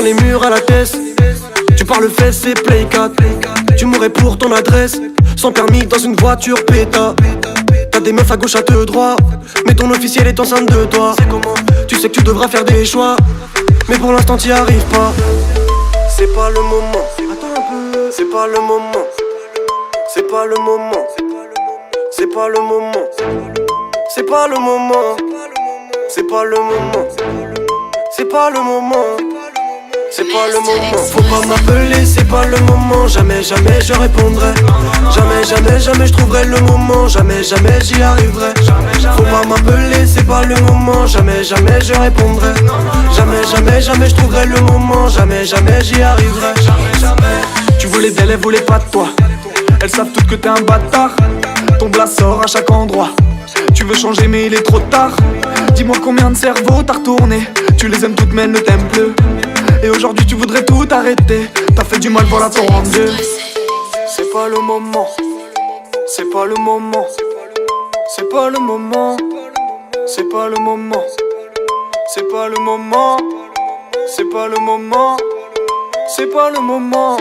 tiens les murs à la tête. Tu parles fesses et play 4. Tu mourrais pour ton adresse, sans permis dans une voiture péta. T'as des meufs à gauche à te droit, mais ton officiel est enceinte de toi. Tu sais que tu devras faire des choix, mais pour l'instant t'y arrives pas. C'est pas le moment. Attends un peu. C'est pas le moment. C'est pas le moment. C'est pas le moment. C'est pas le moment. C'est pas le moment. C'est pas le moment. C'est pas le moment. Faut pas m'appeler, c'est pas le moment. Jamais, jamais je répondrai. Jamais, jamais, jamais je trouverai le moment. Jamais, jamais j'y arriverai. Faut pas m'appeler, c'est pas le moment. Jamais, jamais je répondrai. Jamais, jamais, jamais je trouverai le moment. Jamais, jamais j'y arriverai. Tu voulais d'elle, elle voulait pas de toi. Elles savent toutes que t'es un bâtard. Ton blast sort à chaque endroit. Tu veux changer mais il est trop tard. Dis-moi combien de cerveaux t'as retourné. Tu les aimes toutes mais elles ne t'aiment plus. Et aujourd'hui tu voudrais tout arrêter. T'as fait du mal, voilà ton rendu. C'est pas le moment. C'est pas le moment. C'est pas le moment. C'est pas le moment. C'est pas le moment. C'est pas le moment. C'est pas le moment.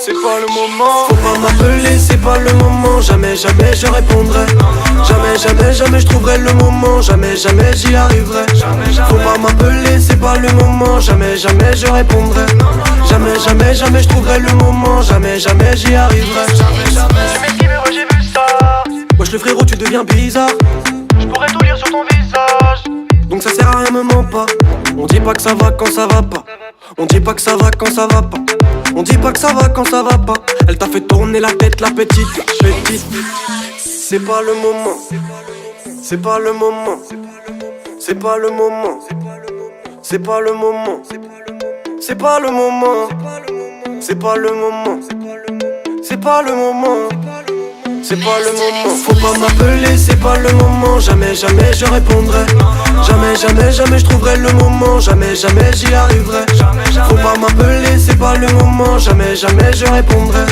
C'est pas le moment. Faut pas m'appeler, c'est pas le moment. Jamais, jamais je répondrai. Jamais, jamais, jamais je trouverai le moment. Jamais, jamais j'y arriverai. Faut pas m'appeler, c'est pas le moment. Jamais, jamais je répondrai. Jamais, jamais, jamais je trouverai le moment. Jamais, jamais j'y arriverai. J'ai vu ça. Wesh le frérot, tu deviens bizarre. Je pourrais tout lire sur ton visage. Donc ça sert à rien, me mens pas. On dit pas que ça va quand ça va pas. On dit pas que ça va quand ça va pas. On dit pas que ça va quand ça va pas. Elle t'a fait tourner la tête, la petite. C'est pas le moment. C'est pas le moment. C'est pas le moment. C'est pas le moment. C'est pas le moment. C'est pas le moment. C'est pas le moment. C'est pas le moment. Faut pas m'appeler, c'est pas le moment. Jamais, jamais je répondrai. Jamais, jamais, jamais je trouverai le moment. Jamais, jamais j'y arriverai. Faut pas m'appeler, c'est pas le moment. Jamais, jamais je répondrai.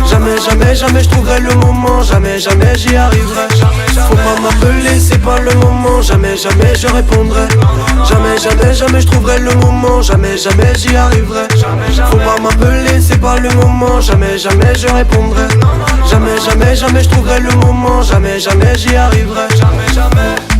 Jamais, jamais, jamais je trouverai le moment. Jamais, jamais j'y arriverai. Faut pas m'appeler, c'est pas le moment. Jamais, jamais je répondrai. Jamais, jamais, jamais je trouverai le moment. Jamais, jamais j'y arriverai. Faut pas m'appeler, c'est pas le moment. Jamais, jamais je répondrai. Jamais, jamais, jamais je trouverai le moment. Jamais, jamais j'y arriverai. Jamais, jamais.